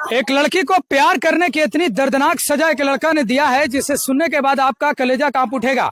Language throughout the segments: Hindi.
एक लड़की को प्यार करने की इतनी दर्दनाक सजा एक लड़का ने दिया है जिसे सुनने के बाद आपका कलेजा कांप उठेगा।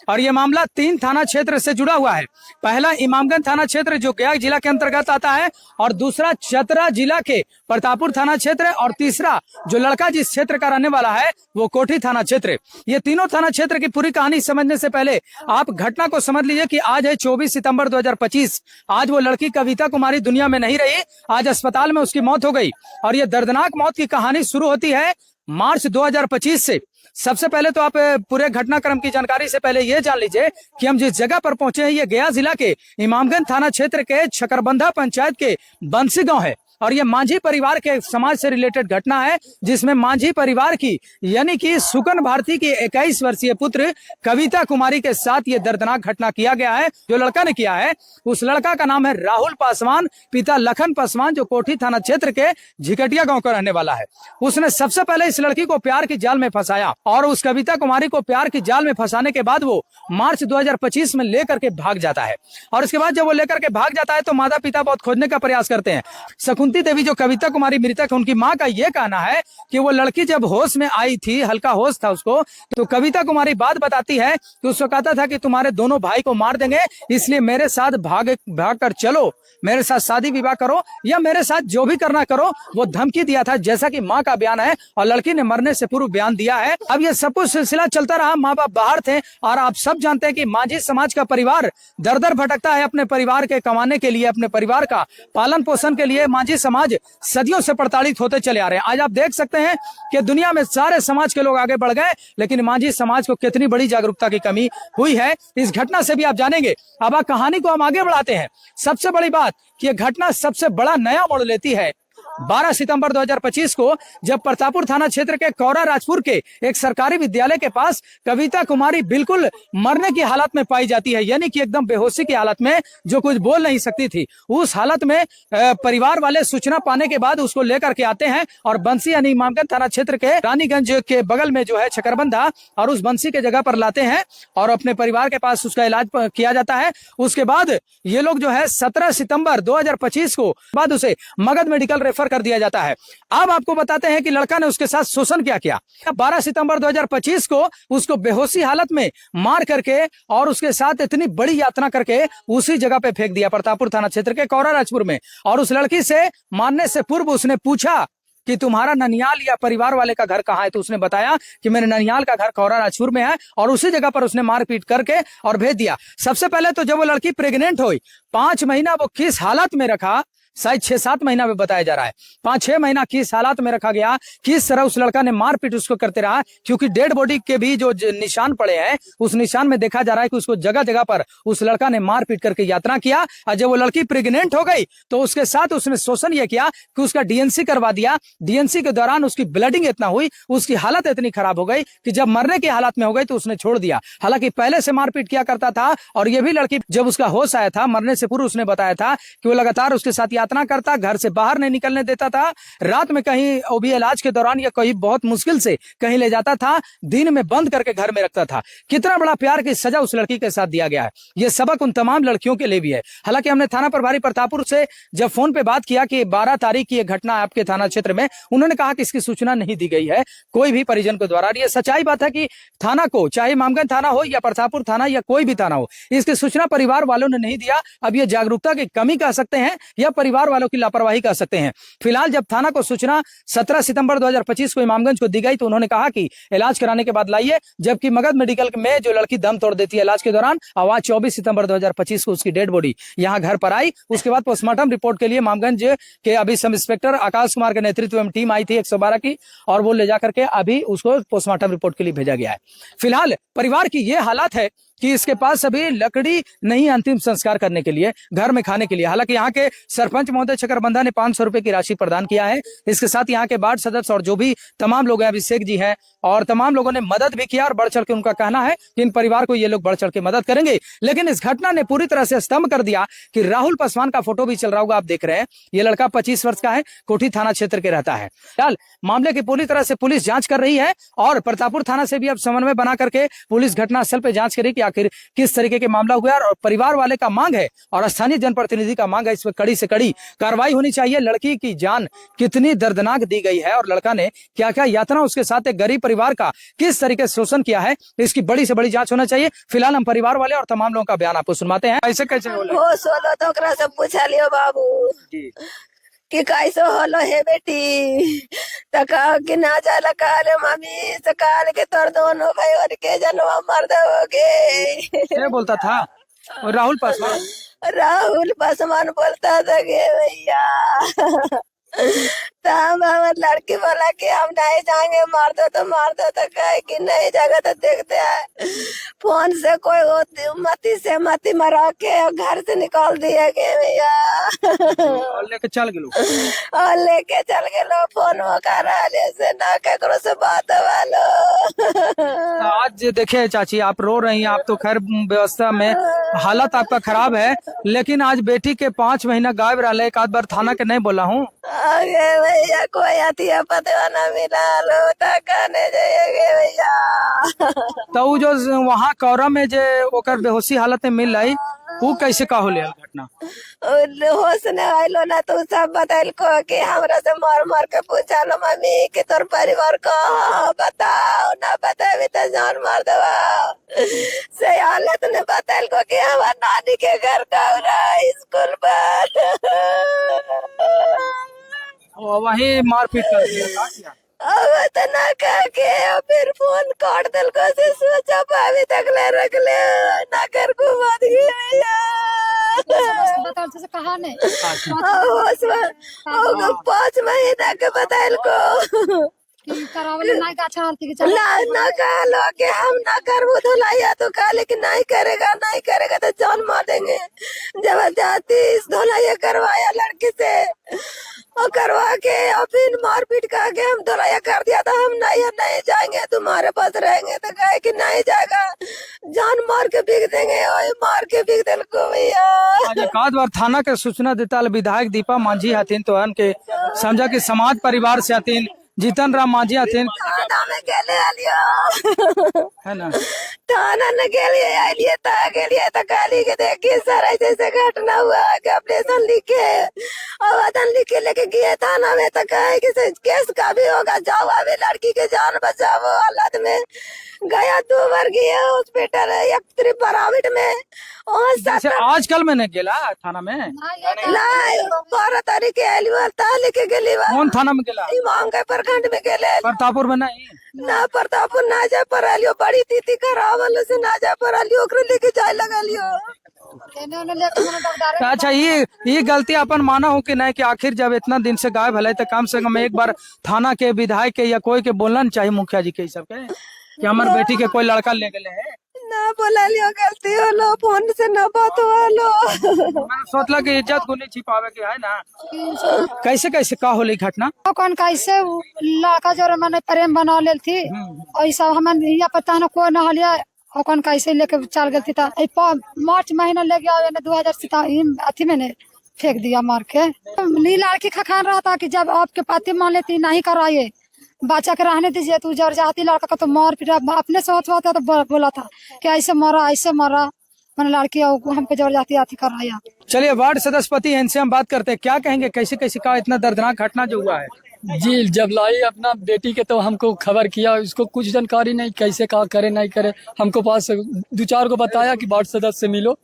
और ये मामला 3 थाना क्षेत्र से जुड़ा हुआ है। पहला इमामगंज थाना क्षेत्र जो गया जिला के अंतर्गत आता है, और दूसरा चतरा जिला के प्रतापपुर थाना क्षेत्र, और तीसरा जो लड़का जिस क्षेत्र का रहने वाला है वो कोठी थाना क्षेत्र। ये तीनों थाना क्षेत्र की पूरी कहानी समझने से पहले आप घटना को समझ लीजिए कि आज है 24 सितंबर 2025। आज वो लड़की कविता कुमारी दुनिया में नहीं रही, आज अस्पताल में उसकी मौत हो गई। और ये दर्दनाक मौत की कहानी शुरू होती है मार्च 2025 से। सबसे पहले तो आप पूरे घटनाक्रम की जानकारी से पहले ये जान लीजिए कि हम जिस जगह पर पहुंचे हैं ये गया जिला के इमामगंज थाना क्षेत्र के छकरबंधा पंचायत के बंसी गांव है। और ये मांझी परिवार के समाज से रिलेटेड घटना है, जिसमें मांझी परिवार की यानी कि सुकन भारती की 21 वर्षीय पुत्र कविता कुमारी के साथ ये दर्दनाक घटना किया गया है। जो लड़का ने किया है उस लड़का का नाम है राहुल पासवान, पिता लखन पासवान, जो कोठी थाना क्षेत्र के झिकटिया गांव का रहने वाला है। उसने सबसे पहले इस लड़की को प्यार की जाल में फंसाया, और उस कविता कुमारी को प्यार की जाल में फंसाने के बाद वो मार्च 2025 में लेकर के भाग जाता है। और इसके बाद जब वो लेकर के भाग जाता है तो माता पिता बहुत खोजने का प्रयास करते हैं। कुंती देवी जो कविता कुमारी मृतक है, उनकी मां का यह कहना है कि वो लड़की जब होश में आई थी, हल्का होश था उसको, तो कविता कुमारी बात बताती है कि उसको कहता था कि तुम्हारे दोनों भाई को मार देंगे, इसलिए मेरे साथ भाग कर चलो, मेरे साथ शादी विवाह करो या मेरे साथ जो भी करना करो। वो धमकी दिया था, जैसा कि मां का बयान है, और लड़की ने मरने से पूर्व बयान दिया है। अब ये सब कुछ सिलसिला चलता रहा, माँ बाप बाहर थे, और आप सब जानते हैं कि मांझी समाज का परिवार दर दर भटकता है अपने परिवार के कमाने के लिए, अपने परिवार का पालन पोषण के लिए। मांझी समाज सदियों से प्रताड़ित होते चले आ रहे हैं। आज आप देख सकते हैं कि दुनिया में सारे समाज के लोग आगे बढ़ गए, लेकिन मांझी समाज को कितनी बड़ी जागरूकता की कमी हुई है, इस घटना से भी आप जानेंगे। अब कहानी को हम आगे बढ़ाते हैं। सबसे बड़ी बात कि यह घटना सबसे बड़ा नया मोड़ लेती है 12 सितंबर 2025 को, जब प्रतापपुर थाना क्षेत्र के कौरा राजपुर के एक सरकारी विद्यालय के पास कविता कुमारी बिल्कुल मरने की हालत में पाई जाती है, यानी कि एकदम बेहोशी की हालत में, जो कुछ बोल नहीं सकती थी। उस हालत में परिवार वाले सूचना पाने के बाद उसको लेकर के आते हैं, और बंसी यानी इमामगंज थाना क्षेत्र के रानीगंज के बगल में जो है छकरबंधा, और उस बंसी के जगह पर लाते हैं और अपने परिवार के पास उसका इलाज किया जाता है। उसके बाद ये लोग जो है 17 सितंबर 2025 को बाद उसे मगध मेडिकल रेफर कर दिया जाता है। अब आपको बताते हैं कि लड़का ने उसके साथ शोषण क्या किया। 12 सितंबर 2025 को उसको बेहोशी हालत में मार करके और उसके साथ इतनी बड़ी यातना करके उसी जगह पे फेंक दिया, प्रतापपुर थाना क्षेत्र के कौरा राजपुर में। और उस लड़की से मारने से पूर्व उसने पूछा कि तुम्हारा ननियाल या परिवार वाले का घर कहाँ है, तो उसने बताया कि मेरे ननियाल का घर कौरा राजपुर में है, और उसी जगह पर उसने मारपीट करके और भेज दिया। सबसे पहले तो जब वो लड़की प्रेग्नेंट हुई, 5 महीना वो किस हालत में रखा, शायद 6-7 महीना में बताया जा रहा है, 5-6 महीना किस हालात में रखा गया, किस तरह उस लड़का ने मारपीट उसको करते रहा, क्योंकि डेड बॉडी के भी जो निशान पड़े हैं उस निशान में देखा जा रहा है कि उसको जगह जगह पर उस लड़का ने मारपीट करके यातना किया। और जब वो लड़की प्रेग्नेंट हो गई तो उसके साथ उसने शोषण यह किया कि उसका डीएनसी करवा दिया। डीएनसी के दौरान उसकी ब्लडिंग इतना हुई, उसकी हालत इतनी खराब हो गई कि जब मरने की हालत में हो गई तो उसने छोड़ दिया। हालांकि पहले से मारपीट किया करता था, और यह भी लड़की जब उसका होश आया था मरने से पूर्व उसने बताया था कि वो लगातार उसके साथ यातना करता, घर से बाहर नहीं निकलने देता था, रात में कहीं वो भी इलाज के दौरान या कहीं बहुत मुश्किल से कहीं ले जाता था, दिन में बंद करके घर में रखता था। कितना बड़ा प्यार की सजा उस लड़की के साथ दिया गया है, यह सबक उन तमाम लड़कियों के लिए भी है। हालांकि हमने थाना प्रभारी प्रतापपुर से जब फोन पे बात किया कि 12 तारीख की यह घटना आपके थाना क्षेत्र में, उन्होंने कहा कि इसकी सूचना नहीं दी गई है कोई भी परिजन के द्वारा। यह सच्चाई बात है कि थाना को, चाहे इमामगंज थाना हो या प्रतापपुर थाना या कोई भी थाना हो, इसकी सूचना परिवार वालों ने नहीं दिया। अब यह जागरूकता की कमी कह सकते हैं या परिवार वालों की लापरवाही कह सकते हैं। फिलहाल जब थाना को सूचना 17 सितंबर 2025 को इमामगंज को दी गई तो उन्होंने कहा कि इलाज कराने के बाद लाइए, जबकि मगध मेडिकल में जो लड़की दम तोड़ देती है इलाज के दौरान, आज 24 सितंबर 2025 को उसकी डेड बॉडी यहां घर पर आई। उसके बाद पोस्टमार्टम रिपोर्ट के लिए इमामगंज के अभी सब इंस्पेक्टर आकाश कुमार के नेतृत्व में टीम आई थी 112 की, और वो ले जाकर के अभी उसको पोस्टमार्टम रिपोर्ट के लिए भेजा गया है। फिलहाल परिवार की ये हालत है कि इसके पास अभी लकड़ी नहीं अंतिम संस्कार करने के लिए, घर में खाने के लिए। हालांकि यहाँ के सरपंच महोदय छकरबंधा ने 500 रुपए की राशि प्रदान किया है। इसके साथ यहाँ के वार्ड सदस्य और जो भी तमाम लोग हैं, अभिषेक जी हैं, और तमाम लोगों ने मदद भी किया, और बढ़ चढ़ के उनका कहना है कि इन परिवार को ये लोग बढ़ चढ़ के मदद करेंगे। लेकिन इस घटना ने पूरी तरह से स्तंभ कर दिया कि राहुल पासवान का फोटो भी चल रहा होगा, आप देख रहे हैं। ये लड़का 25 वर्ष का है, कोठी थाना क्षेत्र के रहता है। फिलहाल मामले की पूरी तरह से पुलिस जांच कर रही है, और प्रतापपुर थाना से भी अब समन्वय बना करके पुलिस घटनास्थल पर जांच करेगी। आखिर किस तरीके के मामला हुआ है। और परिवार वाले का मांग है और स्थानीय जनप्रतिनिधि का मांग है इस पर कड़ी से कड़ी कार्रवाई होनी चाहिए। लड़की की जान कितनी दर्दनाक दी गई है और लड़का ने क्या क्या यातना उसके साथ एक गरीब परिवार का किस तरीके से शोषण किया है, इसकी बड़ी से बड़ी जांच होना चाहिए। फिलहाल हम परिवार वाले और तमाम लोगों का बयान आपको सुनवाते हैं। ऐसे कैसे हो सोलो तो ओकरा से पूछा लियो बाबू कि कैसे होलो है बेटी, तो कहो कि ना जाला काले मम्मी से काल के तोर दोनों भाई और के जनवा मर दोगे। क्या बोलता था राहुल पासवान? राहुल पासवान बोलता था कि भैया तो हम लड़की बोला कि हम नहीं जाएंगे, मार दो तो कहे कि नहीं जाएगा तो देखते हैं। फोन से कोई मती मरा के घर से निकाल दिया गया भैया और लेके चल गेलो फोन करा से ना ककरो से बात वालो। आज देखिए चाची आप रो रही हैं, आप तो खैर व्यवस्था में हालत आपका खराब है, लेकिन आज बेटी के 5 महीना गायब रहा, एक आध बार थाना के नहीं बोला हूँ भैया कोई अतिया पता न मिला लो कहने जाइए भैया। तो जो वहाँ कौरा में जो ओकर बेहोशी हालत में मिल रही वो कैसे का होले घटना? होश न आइलो ना तो सब बताइल को कि हमरा से मार के पूछा लो मम्मी कि तोर परिवार को बताओ, ना बतावे तो जान मार देवा। से हालत ने बताइल को कि हमार नानी के घर का स्कूल पर वही मारपीट कर दिया। अब तो ना कह के फिर फोन काट दिल को से सोचा पावे तक ले रख ले ना कर को बात कहा नहीं 5 महीना के बताइल को ना कहलो कि हम ना करबो धुलाइया तो कहा लेकिन नहीं करेगा तो जान मार देंगे। जबरदस्ती इस धुलाइया करवाया लड़की से और करवा के और फिर मारपीट करके हम धुलाइया कर दिया था। हम नहीं जाएंगे तुम्हारे पास रहेंगे तो कहे कि नहीं जाएगा, जान मार के बिक देंगे और मार के बिक दिल को भैया। एक आध बार थाना के सूचना देता विधायक दीपा मांझी हथिन तो के समझा कि समाज परिवार से हथिन जीतन राम मांझी हथिन थाना में गेले आलियो है ना, थाना न गेलिए तो काली के देखिए सर ऐसे घटना हुआ कि ऑपरेशन लिखे और वतन लिखे लेके गए थाना में तो कहे कि केस का भी होगा, जाओ अबे लड़की के जान बचाओ। हालत में गया 2 बार गया हॉस्पिटल एक ट्रिप प्राइवेट में जैसे आजकल मैंने गेला थाना में 12 तारीख के आइलियो लेके गेली। कौन थाना में गेला? इमाम के प्रखंड में गेले, प्रतापपुर में नहीं ना प्रतापपुर ना जा पर आलियो, बड़ी तीती करावल से ना जा पर आलियो ओकरे लेके जाए लगलियो। अच्छा ये गलती अपन माना हो कि नहीं कि आखिर जब इतना दिन से गायब है तो कम से कम एक बार थाना के विधायक के या कोई के बोलना चाहिए, मुखिया जी के सब के कि हमारे बेटी के कोई लड़का ले गए है ना बोला लियो, गलती होलो फोन से ना बात होलो। मैं सोचला कि इज्जत को नहीं छिपावे के है ना। कैसे का होली घटना? कौन कैसे लड़का जो मैंने प्रेम बना ले थी ऐसा हमें यहाँ पता न को न हलिया कौन कैसे लेके चल गई थी। मार्च महीना ले गया 2000 अथी मैंने फेंक दिया मार के। लड़की खखान रहा था कि जब आपके पति मान लेती नहीं कराइए बच्चा के रहने दीजिए, तू जर जाती लड़का का तो मार पीट अपने से होता तो बोला था कि ऐसे मरा मैंने लड़की हम पे जर जाती आती कराया। चलिए वार्ड सदस्यपति इनसे हम बात करते हैं, क्या कहेंगे कैसे का इतना दर्दनाक घटना जो हुआ है? जी जब लाई अपना बेटी के तो हमको खबर किया, उसको कुछ जानकारी नहीं कैसे का करे नहीं करे, हमको पास 2-4 को बताया कि वार्ड सदस्य से मिलो।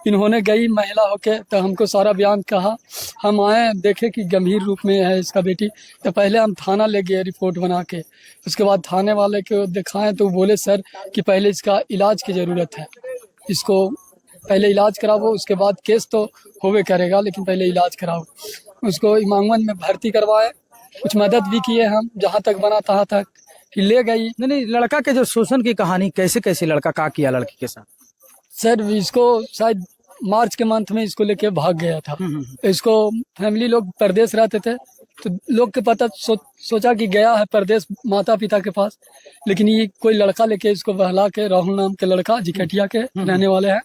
इन्होंने गई महिला होके तो हमको सारा बयान कहा। हम आए देखे कि गंभीर रूप में है इसका बेटी, तो पहले हम थाना ले गए रिपोर्ट बना के। उसके बाद थाने वाले को दिखाएं तो बोले सर कि पहले इसका इलाज की ज़रूरत है, इसको पहले इलाज कराओ, उसके बाद केस तो होवे करेगा लेकिन पहले इलाज कराओ। उसको इमामगंज में भर्ती करवाए, कुछ मदद भी किए हम जहाँ तक बना तहाँ तक, फिर ले गई। नहीं लड़का के जो शोषण की कहानी कैसे लड़का का किया लड़की के साथ? सर इसको शायद मार्च के मंथ में इसको लेके भाग गया था। इसको फैमिली लोग परदेश रहते थे तो लोग के पता सोचा कि गया है परदेश माता पिता के पास, लेकिन ये कोई लड़का लेके इसको बहला के, राहुल नाम के लड़का जिकटिया के रहने वाले हैं,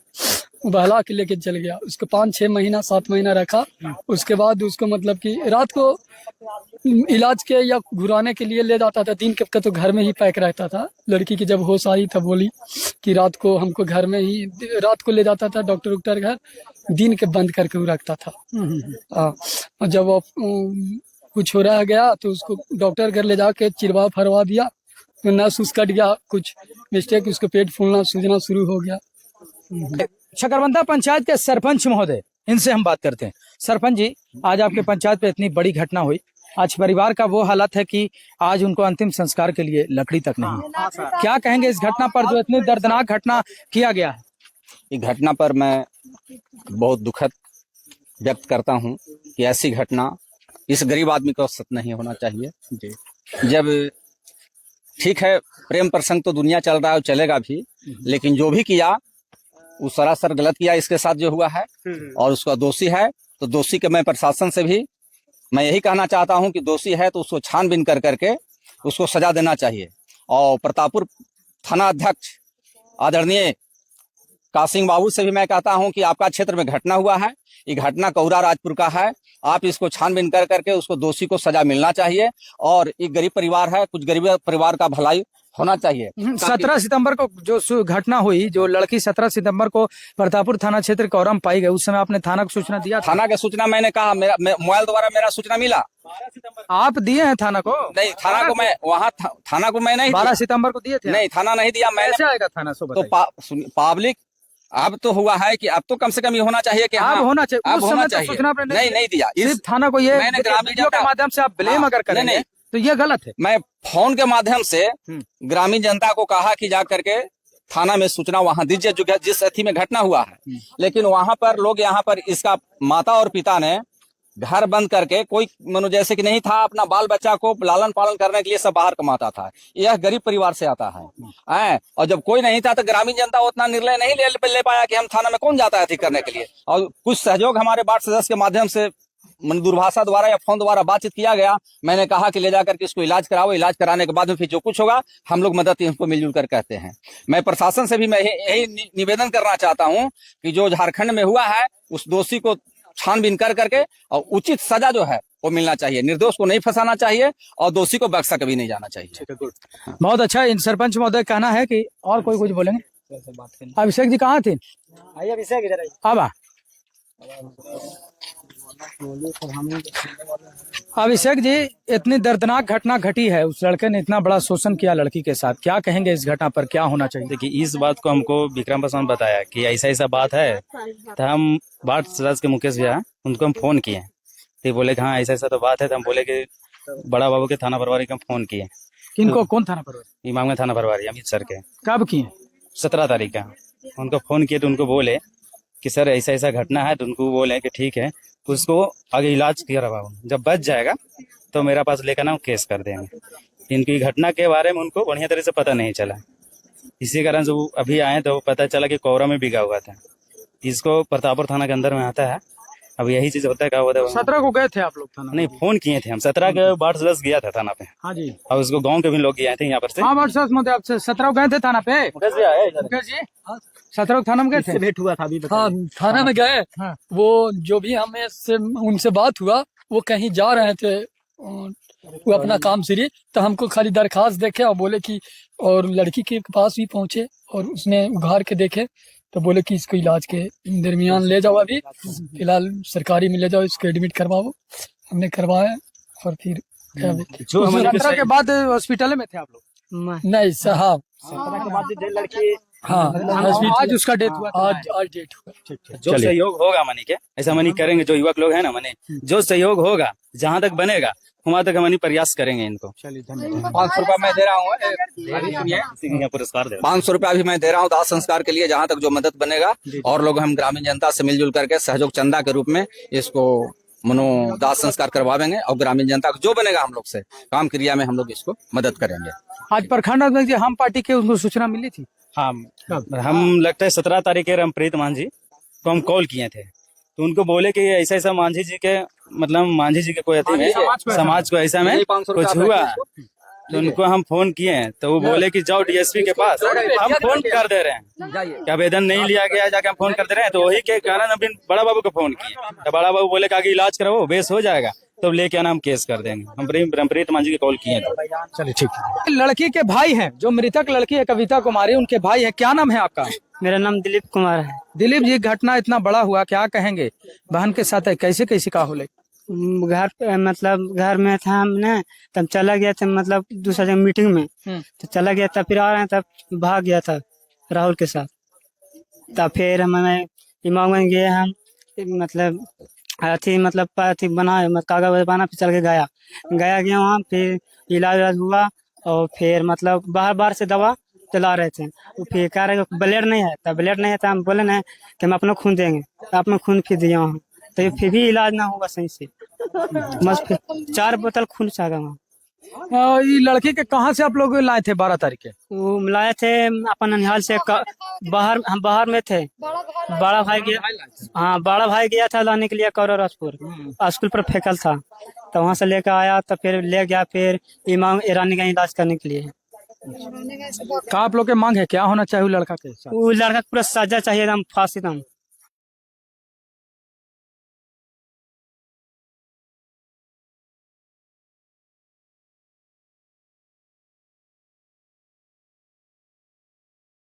बहला के लेके चल गया। उसको 5-6 महीना 7 महीना रखा। उसके बाद उसको मतलब कि रात को इलाज के या घुराने के लिए ले जाता था। दिन के तो घर में ही पैक रहता था। लड़की की जब होश आई तब बोली कि रात को हमको घर में ही, रात को ले जाता था डॉक्टर घर, दिन के बंद करके वो रखता था। और जब वो कुछ हो रहा गया तो उसको डॉक्टर घर ले जाके चिरवा फरवा दिया, तो नस उस कट गया, कुछ मिस्टेक, उसको पेट फूलना सूजना शुरू हो गया। शकरबंदा पंचायत के सरपंच महोदय, इनसे हम बात करते हैं। सरपंच जी, आज आपके पंचायत पे इतनी बड़ी घटना हुई, आज परिवार का वो हालत है कि आज उनको अंतिम संस्कार के लिए लकड़ी तक नहीं। क्या कहेंगे इस घटना पर, जो इतनी दर्दनाक घटना किया गया है? इस घटना पर मैं बहुत दुखद व्यक्त करता हूं कि ऐसी घटना इस गरीब आदमी को सत नहीं होना चाहिए जी। जब ठीक है, प्रेम प्रसंग तो दुनिया चल रहा है और चलेगा भी, लेकिन जो भी किया वो सरासर गलत किया इसके साथ जो हुआ है, और उसका दोषी है तो दोषी के मैं प्रशासन से भी मैं यही कहना चाहता हूं कि दोषी है तो उसको छानबीन कर करके उसको सजा देना चाहिए। और प्रतापपुर थाना अध्यक्ष आदरणीय कासिम बाबू से भी मैं कहता हूं कि आपका क्षेत्र में घटना हुआ है, ये घटना कौरा राजपुर का है, आप इसको छानबीन कर करके उसको दोषी को सजा मिलना चाहिए। और एक गरीब परिवार है, कुछ गरीब परिवार का भलाई होना चाहिए। 17 सितंबर को जो घटना हुई, जो लड़की 17 सितंबर को प्रतापपुर थाना क्षेत्र कौरम पाई गई, उस समय आपने थाना को सूचना दिया था? थाना की सूचना मैंने कहा, मेरा मोबाइल द्वारा मेरा सूचना मिला। आप दिए हैं थाना को? नहीं, थाना को मैं वहाँ थाना को मैं नहीं 12 सितंबर को दिए थे? नहीं, थाना नहीं दिया मैंने। कैसे आएगा थाना? तो पब्लिक अब तो हुआ है कि अब तो कम से कम ये होना चाहिए कि अब होना चाहिए, अब उस होना समय तो चाहिए। सूचना आपने नहीं दिया। सिर्फ थाना को ये मैंने ग्रामीण वीडियो के जनता- माध्यम से आप ब्लेम अगर करेंगे नहीं, तो ये गलत है। मैं फोन के माध्यम से ग्रामीण जनता को कहा कि जा करके थाना में सूचना वहां दीजिए जो जिस अथी में घटना हुआ है, लेकिन वहां पर लोग, यहाँ पर इसका माता और पिता ने घर बंद करके, कोई मनो जैसे कि नहीं था, अपना बाल बच्चा को लालन पालन करने के लिए सब बाहर कमाता था। यह गरीब परिवार से आता है। और जब कोई नहीं था तो ग्रामीण जनता उतना निर्णय नहीं ले पाया कि हम थाना में कौन जाता है करने के लिए। और कुछ सहयोग हमारे वार्ड सदस्य के माध्यम से दूरभाषा द्वारा या फोन द्वारा बातचीत किया गया। मैंने कहा कि ले जाकर के इसको इलाज कराओ, इलाज कराने के बाद में फिर जो कुछ होगा हम लोग मदद इनको मिलजुल कर कहते हैं। मैं प्रशासन से भी मैं यही निवेदन करना चाहता हूं कि जो झारखंड में हुआ है उस दोषी को छानबीन कर करके और उचित सजा जो है वो मिलना चाहिए। निर्दोष को नहीं फंसाना चाहिए और दोषी को बख्शा कभी नहीं जाना चाहिए। बहुत अच्छा। इन सरपंच महोदय कहना है कि और कोई कुछ बोलेंगे? अभिषेक जी कहाँ थे? अब अभिषेक जी, इतनी दर्दनाक घटना घटी है, उस लड़के ने इतना बड़ा शोषण किया लड़की के साथ, क्या कहेंगे इस घटना पर, क्या होना चाहिए? देखिए, इस बात को हमको विक्रम पासवान बताया कि ऐसा ऐसा बात है, तो हम वार्ड सदस्य के मुकेश भैया उनको हम फोन किए, तो बोले कि हाँ ऐसा ऐसा तो बात है। तो हम बोले कि बड़ा बाबू के थाना प्रभारी को हम फोन किए। किनको? कौन थाना प्रभारी? इमामगंज थाना प्रभारी अमित सर के। कब किए? 17 तारीख का उनको फोन किए, तो उनको बोले कि सर ऐसा ऐसा घटना है, तो उनको बोले कि ठीक है, उसको आगे इलाज करवाओ, जब बच जाएगा तो मेरा पास लेकर ना केस कर देंगे। इनकी घटना के बारे में उनको बढ़िया तरह से पता नहीं चला, इसी कारण से वो अभी आए तो पता चला कि कोरा में बिगा हुआ था। इसको प्रतापपुर थाना के अंदर में आता है। अब यही चीज होता है, क्या होता है 17 को गए थे आप लोग थाना? नहीं, फोन किए थे हम 17 के वार्ड सदस्य गया था थाना पे। हाँ जी। और उसको गांव के भी लोग गए थे यहाँ पर से। हाँ वार्ड सदस्य महोदय, आप 17 को गए थे थाना पे? मुकेश जी 17 को थाना में गए थे? भेंट हुआ था अभी। हाँ, थाना में गए। हाँ। वो जो भी हमें से उनसे बात हुआ, वो कहीं जा रहे थे, वो अपना काम से, तो हमको खाली दरखास्त देखे और बोले कि, और लड़की के पास भी पहुंचे और उसने उघार के देखे तो बोले कि इसको इलाज के दरमियान ले जाओ, अभी फिलहाल सरकारी में ले जाओ, इसको एडमिट करवाओ। हमने करवाया और फिर जो हमारे 17 के बाद हॉस्पिटल में थे आप लोग? नहीं साहब, हाँ, आज उसका डेथ हुआ? आज डेट हुआ। जो सहयोग होगा मनी के, ऐसा मनी करेंगे, जो युवक लोग हैं ना मनी, जो सहयोग होगा जहाँ तक बनेगा वहाँ तक हम प्रयास करेंगे इनको। 500 रुपया मैं दे रहा हूँ, पुरस्कार दे 500 रुपया भी मैं दे रहा हूँ दाह संस्कार के लिए, जहाँ तक जो मदद बनेगा। और लोग हम ग्रामीण जनता से मिलजुल करके सहयोग चंदा के रूप में इसको दाह संस्कार करवाएंगे और ग्रामीण जनता को जो बनेगा हम लोग से काम क्रिया में हम लोग इसको मदद करेंगे। आज प्रखंड अध्यक्ष जी हम पार्टी के, उनको सूचना मिली थी? हाँ, हम लगता है 17 तारीख के रमप्रीत मांझी को हम कॉल किए थे, तो उनको बोले कि ऐसा ऐसा मांझी जी के, मतलब मांझी जी के कोई अति में समाज को ऐसा में कुछ हुआ, तो उनको हम फोन किए हैं तो वो बोले कि जाओ डीएसपी के पास। हम फोन कर दे रहे हैं कि आवेदन नहीं लिया गया, जाके हम फोन कर दे रहे हैं। तो वही के कारण अभी बड़ा बाबू को फोन किए तो बड़ा बाबू बोले कि आगे इलाज कराओ, बेस हो जाएगा तो लेके आना, हम केस कर देंगे। हम ब्रह्मप्रीत मान जी के कॉल किए। चलिए ठीक है। लड़की के भाई हैं, जो मृतक लड़की है कविता कुमारी, उनके भाई है। क्या नाम है आपका? मेरा नाम दिलीप कुमार है। दिलीप जी, घटना इतना बड़ा हुआ, क्या कहेंगे? बहन के साथ है, कैसे कैसे का होले? घर पे मतलब घर में था हमने, तब चला गया था मतलब दूसरा जगह मीटिंग में, तो चला गया था, फिर आ रहे हैं तब भाग गया था राहुल के साथ। तब फिर हमें इमामगंज गए हम, मतलब अथी मतलब अथी बना कागज बना, फिर चल के गया वहाँ, फिर इलाज हुआ और फिर मतलब बाहर से दवा चला रहे थे। तो फिर कह रहे ब्लड नहीं है, तब ब्लड नहीं है तो हम बोले ना कि हम अपना खून देंगे, अपना खून फिर दिया वहाँ, तो फिर भी इलाज ना होगा सही से। बस फिर 4 बोतल खून चाहा वहाँ। ये लड़की के कहाँ से आप लोग लाए थे 12 तारीख के? वो मिलाए थे अपन ननिहाल से, बाहर हम बाहर में थे। बड़ा भाई गया, हाँ बड़ा भाई गया था लाने के लिए कौरवराजपुर, स्कूल पर फेंकल था, तो वहाँ से लेकर आया, तो फिर ले गया फिर इमाम ईरानी का इलाज करने के लिए। क्या आप लोग के मांग है, क्या होना चाहिए लड़का के साथ? वो लड़का पूरा सजा चाहिए, एकदम फांसी दम।